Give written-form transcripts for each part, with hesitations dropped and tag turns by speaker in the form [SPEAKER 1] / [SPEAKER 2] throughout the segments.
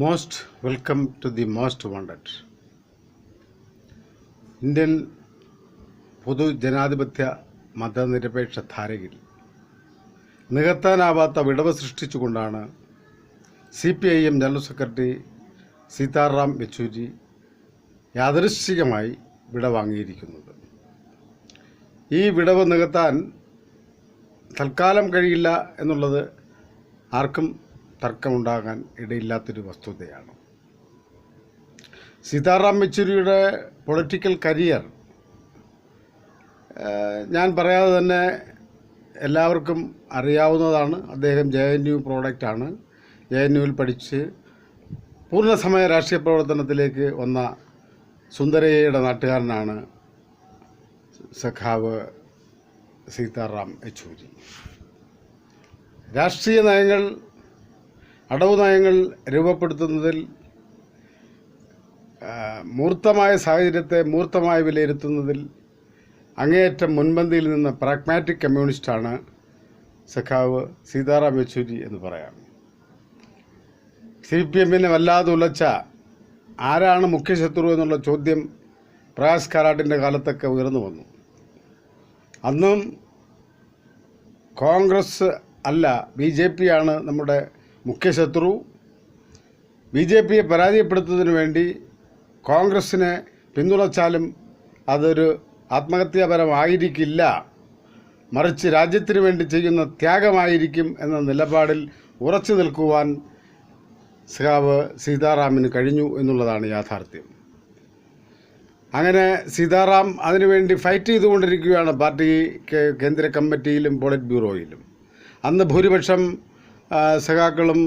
[SPEAKER 1] Most welcome to the most wanted. Indian പൊതുജനാധിപത്യ മതനിരപേക്ഷ ധാരയിൽ നികത്താനാവാത്ത വിടവ് സൃഷ്ടിച്ചുകൊണ്ടാണ് CPIM general secretary Sitaram Yechury യാദൃശ്ചികമായി വിടവാങ്ങിയിരിക്കുന്നത്. ഈ വിടവ് നികത്താൻ തൽക്കാലം കഴിയില്ല എന്നുള്ളത് ആർക്കും തർക്കമുണ്ടാകാൻ ഇടയില്ലാത്തൊരു വസ്തുതയാണ്. സീതാറാം യെച്ചൂരിയുടെ പൊളിറ്റിക്കൽ കരിയർ ഞാൻ പറയാതെ തന്നെ എല്ലാവർക്കും അറിയാവുന്നതാണ്. അദ്ദേഹം JNU പ്രോഡക്റ്റാണ്. JNUവിൽ പഠിച്ച് പൂർണ്ണസമയ രാഷ്ട്രീയ പ്രവർത്തനത്തിലേക്ക് വന്ന സുന്ദരയ്യയുടെ നാട്ടുകാരനാണ് സഖാവ് സീതാറാം യെച്ചൂരി. രാഷ്ട്രീയ നയങ്ങൾ, അടവ് നയങ്ങൾ രൂപപ്പെടുത്തുന്നതിൽ മൂർത്തമായ സാഹചര്യത്തെ മൂർത്തമായി വിലയിരുത്തുന്നതിൽ അങ്ങേയറ്റം മുൻപന്തിയിൽ നിന്ന പ്രാഗ്മാറ്റിക് കമ്മ്യൂണിസ്റ്റാണ് സഖാവ് സീതാറാം യെച്ചൂരി എന്ന് പറയാം. CPMനെ വല്ലാതെ ഉലച്ച ആരാണ് മുഖ്യശത്രു എന്നുള്ള ചോദ്യം പ്രകാശ് കാരാട്ടിൻ്റെ കാലത്തൊക്കെ ഉയർന്നു വന്നു. അന്നും കോൺഗ്രസ് അല്ല BJP ആണ് നമ്മുടെ മുഖ്യശത്രു. BJPയെ പരാജയപ്പെടുത്തുന്നതിന് വേണ്ടി കോൺഗ്രസിനെ പിന്തുണച്ചാലും അതൊരു ആത്മഹത്യാപരമായിരിക്കില്ല, മറിച്ച് രാജ്യത്തിന് വേണ്ടി ചെയ്യുന്ന ത്യാഗമായിരിക്കും എന്ന നിലപാടിൽ ഉറച്ചു നിൽക്കുവാൻ സഖാവ് സീതാറാമിന് കഴിഞ്ഞു എന്നുള്ളതാണ് യാഥാർത്ഥ്യം. അങ്ങനെ സീതാറാം അതിനുവേണ്ടി ഫൈറ്റ് ചെയ്തുകൊണ്ടിരിക്കുകയാണ് പാർട്ടി കേന്ദ്ര കമ്മിറ്റിയിലും പോളിറ്റ് ബ്യൂറോയിലും. അന്ന് ഭൂരിപക്ഷം സഖാക്കളും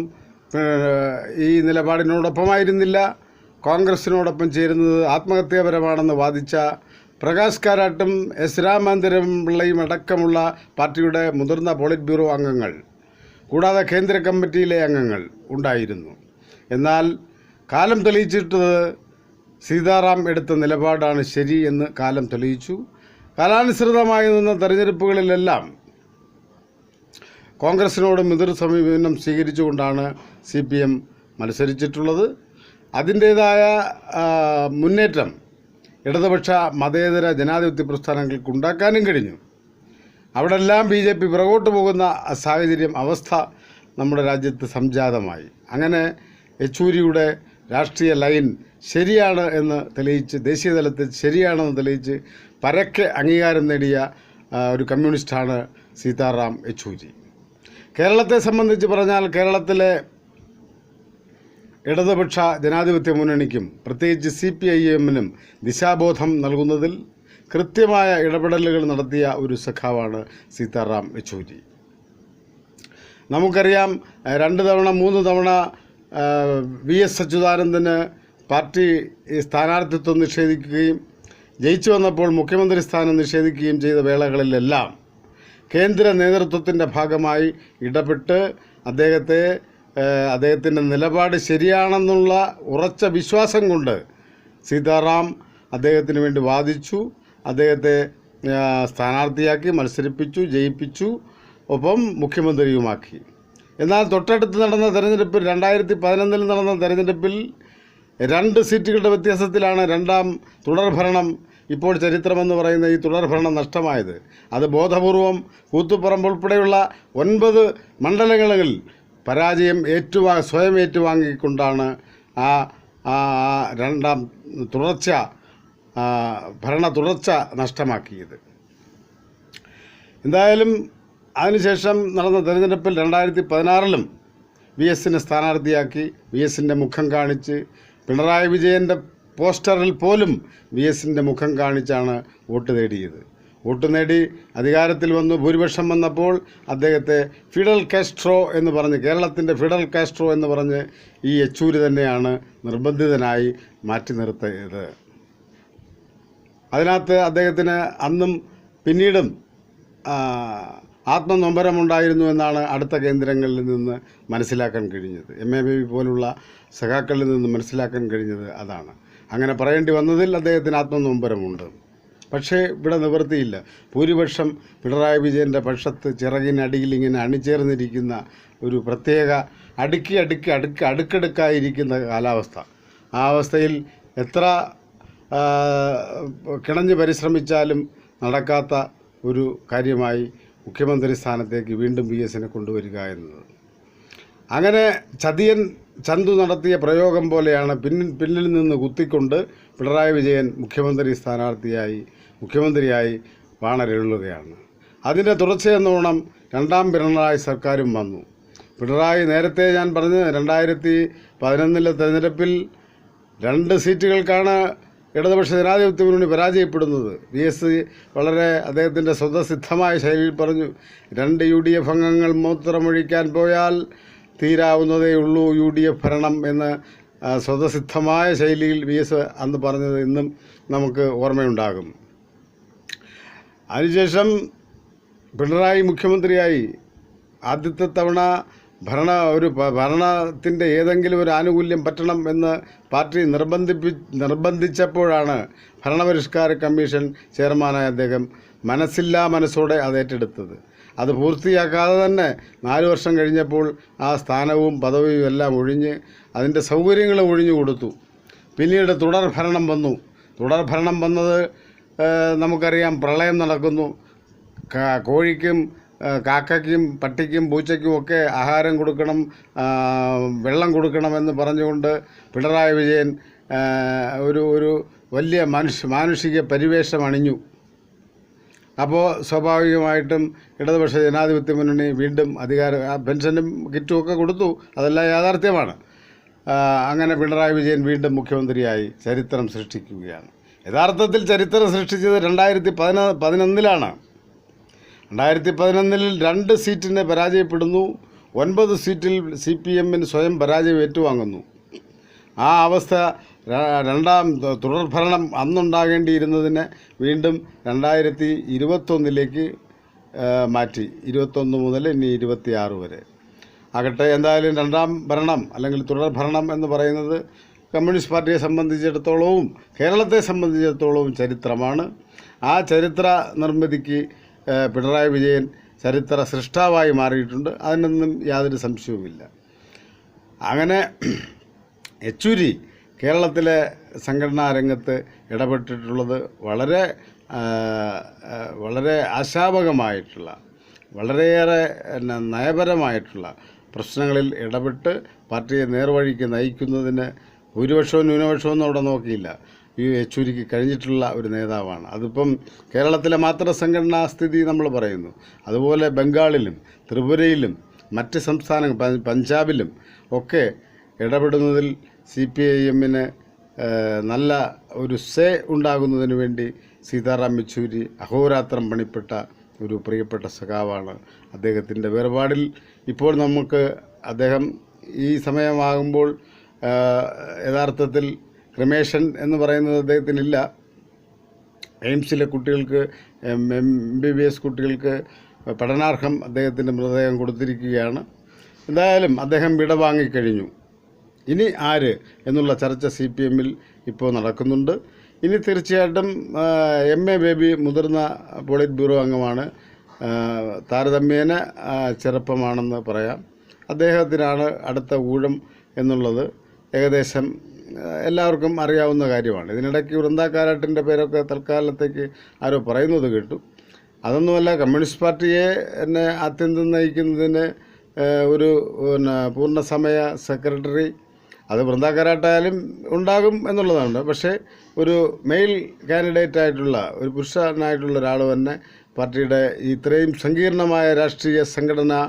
[SPEAKER 1] ഈ നിലപാടിനോടൊപ്പമായിരുന്നില്ല. കോൺഗ്രസിനോടൊപ്പം ചേരുന്നത് ആത്മഹത്യാപരമാണെന്ന് വാദിച്ച പ്രകാശ് കാരാട്ടും S. രാമചന്ദ്രൻ പിള്ളയും അടക്കമുള്ള പാർട്ടിയുടെ മുതിർന്ന പോളിറ്റ് ബ്യൂറോ അംഗങ്ങൾ, കൂടാതെ കേന്ദ്ര കമ്മിറ്റിയിലെ അംഗങ്ങൾ ഉണ്ടായിരുന്നു. എന്നാൽ കാലം തെളിയിച്ചിട്ടത് സീതാറാം എടുത്ത നിലപാടാണ് ശരി എന്ന് കാലം തെളിയിച്ചു. കാലാനുസൃതമായി നിന്ന തെരഞ്ഞെടുപ്പുകളിലെല്ലാം കോൺഗ്രസിനോട് എതിർ സമീപനം സ്വീകരിച്ചുകൊണ്ടാണ് CPM മത്സരിച്ചിട്ടുള്ളത്. അതിൻ്റേതായ മുന്നേറ്റം ഇടതുപക്ഷ മതേതര ജനാധിപത്യ പ്രസ്ഥാനങ്ങൾക്ക് ഉണ്ടാക്കാനും കഴിഞ്ഞു. അവിടെല്ലാം BJP പുറകോട്ട് പോകുന്ന അവസ്ഥ നമ്മുടെ രാജ്യത്ത് സംജാതമായി. അങ്ങനെ യെച്ചൂരിയുടെ രാഷ്ട്രീയ ലൈൻ ശരിയാണ് എന്ന് തെളിയിച്ച്, ദേശീയ തലത്തിൽ ശരിയാണെന്ന് തെളിയിച്ച് പരക്കെ അംഗീകാരം നേടിയ ഒരു കമ്മ്യൂണിസ്റ്റാണ് സീതാറാം യെച്ചൂരി. കേരളത്തെ സംബന്ധിച്ച് പറഞ്ഞാൽ കേരളത്തിലെ ഇടതുപക്ഷ ജനാധിപത്യ മുന്നണിക്കും പ്രത്യേകിച്ച് CPIMനും ദിശാബോധം നൽകുന്നതിൽ കൃത്യമായ ഇടപെടലുകൾ നടത്തിയ ഒരു സഖാവാണ് സീതാറാം യെച്ചൂരി. നമുക്കറിയാം, 2 തവണ 3 തവണ VS അച്യുതാനന്ദന് പാർട്ടി സ്ഥാനാർത്ഥിത്വം നിഷേധിക്കുകയും ജയിച്ചു വന്നപ്പോൾ മുഖ്യമന്ത്രി സ്ഥാനം നിഷേധിക്കുകയും ചെയ്ത വേളകളിലെല്ലാം കേന്ദ്ര നേതൃത്വത്തിൻ്റെ ഭാഗമായി ഇടപെട്ട് അദ്ദേഹത്തിൻ്റെ നിലപാട് ശരിയാണെന്നുള്ള ഉറച്ച വിശ്വാസം കൊണ്ട് സീതാറാം അദ്ദേഹത്തിന് വേണ്ടി വാദിച്ചു. അദ്ദേഹത്തെ സ്ഥാനാർത്ഥിയാക്കി മത്സരിപ്പിച്ചു, ജയിപ്പിച്ചു, ഒപ്പം മുഖ്യമന്ത്രിയുമാക്കി. എന്നാൽ തൊട്ടടുത്ത് നടന്ന തെരഞ്ഞെടുപ്പിൽ 2011 നടന്ന തെരഞ്ഞെടുപ്പിൽ 2 സീറ്റുകളുടെ വ്യത്യാസത്തിലാണ് രണ്ടാം തുടർഭരണം, ഇപ്പോൾ ചരിത്രമെന്ന് പറയുന്ന ഈ തുടർഭരണം നഷ്ടമായത്. അത് ബോധപൂർവം കൂത്തുപറമ്പ് ഉൾപ്പെടെയുള്ള 9 മണ്ഡലങ്ങളിൽ പരാജയം സ്വയം ഏറ്റുവാങ്ങിക്കൊണ്ടാണ് രണ്ടാം ഭരണ തുടർച്ച നഷ്ടമാക്കിയത്. എന്തായാലും അതിനുശേഷം നടന്ന തെരഞ്ഞെടുപ്പിൽ 2016 VSനെ സ്ഥാനാർത്ഥിയാക്കി. VSൻ്റെ മുഖം കാണിച്ച്, പിണറായി വിജയൻ്റെ പോസ്റ്ററിൽ പോലും VSൻ്റെ മുഖം കാണിച്ചാണ് വോട്ട് നേടിയത്. വോട്ട് നേടി അധികാരത്തിൽ വന്നു. ഭൂരിപക്ഷം വന്നപ്പോൾ അദ്ദേഹത്തെ ഫിഡൽ കാസ്ട്രോ എന്ന് പറഞ്ഞ്, കേരളത്തിൻ്റെ ഫിഡൽ കാസ്ട്രോ എന്ന് പറഞ്ഞ് ഈ യെച്ചൂരി തന്നെയാണ് നിർബന്ധിതനായി മാറ്റി നിർത്തിയത്. അതിനകത്ത് അദ്ദേഹത്തിന് അന്നും പിന്നീടും ആത്മനൊമ്പരമുണ്ടായിരുന്നു എന്നാണ് അടുത്ത കേന്ദ്രങ്ങളിൽ നിന്ന് മനസ്സിലാക്കാൻ കഴിഞ്ഞത്. MAB പോലുള്ള സഖാക്കളിൽ നിന്ന് മനസ്സിലാക്കാൻ കഴിഞ്ഞത് അതാണ്. അങ്ങനെ പറയേണ്ടി വന്നതിൽ അദ്ദേഹത്തിന് ആത്മനൊമ്പരമുണ്ട്. പക്ഷേ ഇവിടെ നിവൃത്തിയില്ല. ഭൂരിപക്ഷം പിണറായി വിജയൻ്റെ പക്ഷത്ത് ചിറകിനടിയിൽ ഇങ്ങനെ അണിചേർന്നിരിക്കുന്ന ഒരു പ്രത്യേക അടുക്കടുക്കായിരിക്കുന്ന കാലാവസ്ഥ. ആ അവസ്ഥയിൽ എത്ര കിണഞ്ഞ് പരിശ്രമിച്ചാലും നടക്കാത്ത ഒരു കാര്യമായി മുഖ്യമന്ത്രി സ്ഥാനത്തേക്ക് വീണ്ടും VSനെ കൊണ്ടുവരിക എന്നത്. അങ്ങനെ ചതിയൻ ചന്തു നടത്തിയ പ്രയോഗം പോലെയാണ് പിന്നിൽ നിന്ന് കുത്തിക്കൊണ്ട് പിണറായി വിജയൻ മുഖ്യമന്ത്രിയായി വാണരുളുകയാണ്. അതിൻ്റെ തുടർച്ചയെന്നോണം രണ്ടാം പിണറായി സർക്കാരും വന്നു. പിണറായി നേരത്തെ ഞാൻ പറഞ്ഞ് 2011 തെരഞ്ഞെടുപ്പിൽ 2 സീറ്റുകൾക്കാണ് ഇടതുപക്ഷ ജനാധിപത്യ മുന്നണി പരാജയപ്പെടുന്നത്. VS വളരെ അദ്ദേഹത്തിൻ്റെ സ്വതസിദ്ധമായ ശൈലിയിൽ പറഞ്ഞു, 2 UDF അംഗങ്ങൾ മൂത്രമൊഴിക്കാൻ പോയാൽ തീരാവുന്നതേ ഉള്ളൂ UDF ഭരണം എന്ന് സ്വതസിദ്ധമായ ശൈലിയിൽ VS അന്ന് പറഞ്ഞത് ഇന്നും നമുക്ക് ഓർമ്മയുണ്ടാകും. അതിനുശേഷം പിണറായി മുഖ്യമന്ത്രിയായി ആദ്യത്തെ തവണ ഭരണത്തിൻ്റെ ഏതെങ്കിലും ഒരു ആനുകൂല്യം പറ്റണം എന്ന് പാർട്ടി നിർബന്ധിച്ചപ്പോഴാണ് ഭരണപരിഷ്കാര കമ്മീഷൻ ചെയർമാനായ അദ്ദേഹം മനസ്സോടെ അത് ഏറ്റെടുത്തത്. അത് പൂർത്തിയാക്കാതെ തന്നെ 4 വർഷം കഴിഞ്ഞപ്പോൾ ആ സ്ഥാനവും പദവിയും എല്ലാം ഒഴിഞ്ഞ് അതിൻ്റെ സൗകര്യങ്ങളും ഒഴിഞ്ഞു കൊടുത്തു. പിന്നീട് തുടർഭരണം വന്നു. തുടർഭരണം വന്നത് നമുക്കറിയാം. പ്രളയം നടക്കുന്നു. കോഴിക്കും കാക്കയ്ക്കും പട്ടിക്കും പൂച്ചയ്ക്കും ഒക്കെ ആഹാരം കൊടുക്കണം, വെള്ളം കൊടുക്കണമെന്ന് പറഞ്ഞുകൊണ്ട് പിണറായി വിജയൻ ഒരു വലിയ മാനുഷിക പരിവേഷം അണിഞ്ഞു. അപ്പോൾ സ്വാഭാവികമായിട്ടും ഇടതുപക്ഷ ജനാധിപത്യ മുന്നണി വീണ്ടും പെൻഷനും കിറ്റും ഒക്കെ കൊടുത്തു. അതെല്ലാം യാഥാർത്ഥ്യമാണ്. അങ്ങനെ പിണറായി വിജയൻ വീണ്ടും മുഖ്യമന്ത്രിയായി ചരിത്രം സൃഷ്ടിക്കുകയാണ്. യഥാർത്ഥത്തിൽ ചരിത്രം സൃഷ്ടിച്ചത് 2011 2011 2 സീറ്റിന് പരാജയപ്പെടുന്നു. 9 സീറ്റിൽ CPMന് സ്വയം പരാജയം ഏറ്റുവാങ്ങുന്നു. ആ അവസ്ഥ രണ്ടാം തുടർഭരണം അന്നുണ്ടാകേണ്ടിയിരുന്നതിനെ വീണ്ടും 2021 മാറ്റി. 21 മുതൽ ഇനി 26 വരെ ആകട്ടെ. എന്തായാലും രണ്ടാം ഭരണം അല്ലെങ്കിൽ തുടർഭരണം എന്ന് പറയുന്നത് കമ്മ്യൂണിസ്റ്റ് പാർട്ടിയെ സംബന്ധിച്ചിടത്തോളവും കേരളത്തെ സംബന്ധിച്ചിടത്തോളവും ചരിത്രമാണ്. ആ ചരിത്ര നിർമ്മിതിക്ക് പിണറായി വിജയൻ ചരിത്ര സൃഷ്ടാവായി മാറിയിട്ടുണ്ട്. അതിനൊന്നും യാതൊരു സംശയവുമില്ല. അങ്ങനെ യെച്ചൂരി കേരളത്തിലെ സംഘടനാ രംഗത്ത് ഇടപെട്ടിട്ടുള്ളത് വളരെ ആശാവഹമായിട്ടുള്ള, വളരെയേറെ നയപരമായിട്ടുള്ള പ്രശ്നങ്ങളിൽ ഇടപെട്ട് പാർട്ടിയെ നേർവഴിക്ക് നയിക്കുന്നതിന് ഭൂരിപക്ഷവും ന്യൂനപക്ഷവും അവിടെ നോക്കിയില്ല. യെച്ചൂരിക്ക് കഴിഞ്ഞിട്ടുള്ള ഒരു നേതാവാണ്. അതിപ്പം കേരളത്തിലെ മാത്രം സംഘടനാ സ്ഥിതി നമ്മൾ പറയുന്നു. അതുപോലെ ബംഗാളിലും ത്രിപുരയിലും മറ്റ് സംസ്ഥാനങ്ങൾ പഞ്ചാബിലും ഒക്കെ ഇടപെടുന്നതിൽ CPIMന് നല്ല ഒരു ഉണ്ടാകുന്നതിന് വേണ്ടി സീതാറാം യെച്ചൂരി അഹോരാത്രം പണിപ്പെട്ട ഒരു പ്രിയപ്പെട്ട സഖാവാണ്. അദ്ദേഹത്തിൻ്റെ വേർപാടിൽ ഇപ്പോൾ നമുക്ക് അദ്ദേഹം ഈ സമയമാകുമ്പോൾ യഥാർത്ഥത്തിൽ ക്രിമേഷൻ എന്ന് പറയുന്നത് അദ്ദേഹത്തിനില്ല. എയിംസിലെ കുട്ടികൾക്ക് MBBS കുട്ടികൾക്ക് പഠനാർഹം അദ്ദേഹത്തിൻ്റെ മൃതദേഹം കൊടുത്തിരിക്കുകയാണ്. എന്തായാലും അദ്ദേഹം വിടവാങ്ങിക്കഴിഞ്ഞു. ഇനി ആര് എന്നുള്ള ചർച്ച CPMൽ ഇപ്പോൾ നടക്കുന്നുണ്ട്. ഇനി തീർച്ചയായിട്ടും MA ബേബി മുതിർന്ന പോളിറ്റ് ബ്യൂറോ അംഗമാണ്. താരതമ്യേന ചെറുപ്പമാണെന്ന് പറയാം. അദ്ദേഹത്തിനാണ് അടുത്ത ഊഴം എന്നുള്ളത് ഏകദേശം എല്ലാവർക്കും അറിയാവുന്ന കാര്യമാണ്. ഇതിനിടയ്ക്ക് വൃന്ദാക്കാരാട്ടിൻ്റെ പേരൊക്കെ തൽക്കാലത്തേക്ക് ആരോ പറയുന്നത് കേട്ടു. അതൊന്നുമല്ല, കമ്മ്യൂണിസ്റ്റ് പാർട്ടിയെ എന്നെ ആത്യന്തം നയിക്കുന്നതിന് ഒരു പൂർണ്ണസമയ സെക്രട്ടറി അത് വൃന്ദാക്കാരാട്ടായാലും ഉണ്ടാകും എന്നുള്ളതാണ്. പക്ഷേ ഒരു മെയിൽ കാൻഡിഡേറ്റായിട്ടുള്ള ഒരു പുരുഷനായിട്ടുള്ള ഒരാൾ തന്നെ പാർട്ടിയുടെ ഇത്രയും സങ്കീർണമായ രാഷ്ട്രീയ സംഘടനാ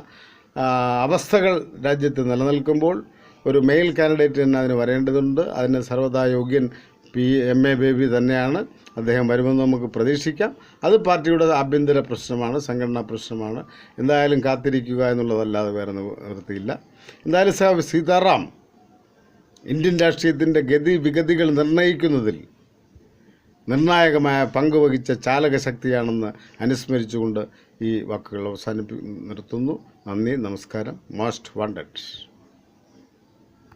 [SPEAKER 1] അവസ്ഥകൾ രാജ്യത്ത് നിലനിൽക്കുമ്പോൾ ഒരു മെയിൽ കാൻഡിഡേറ്റ് തന്നെ അതിന് വരേണ്ടതുണ്ട്. അതിന് സർവ്വതാ യോഗ്യൻ MA ബേബി തന്നെയാണ്. അദ്ദേഹം വരുമെന്ന് നമുക്ക് പ്രതീക്ഷിക്കാം. അത് പാർട്ടിയുടെ ആഭ്യന്തര പ്രശ്നമാണ്, സംഘടനാ പ്രശ്നമാണ്. എന്തായാലും കാത്തിരിക്കുക എന്നുള്ളതല്ലാതെ വേറെ നിവൃത്തിയില്ല. എന്തായാലും സീതാറാം ഇന്ത്യൻ രാഷ്ട്രീയത്തിൻ്റെ ഗതിവിഗതികൾ നിർണ്ണയിക്കുന്നതിൽ നിർണായകമായ പങ്കുവഹിച്ച ചാലകശക്തിയാണെന്ന് അനുസ്മരിച്ചുകൊണ്ട് ഈ വാക്കുകൾ നിർത്തുന്നു. നന്ദി, നമസ്കാരം. Most wanted.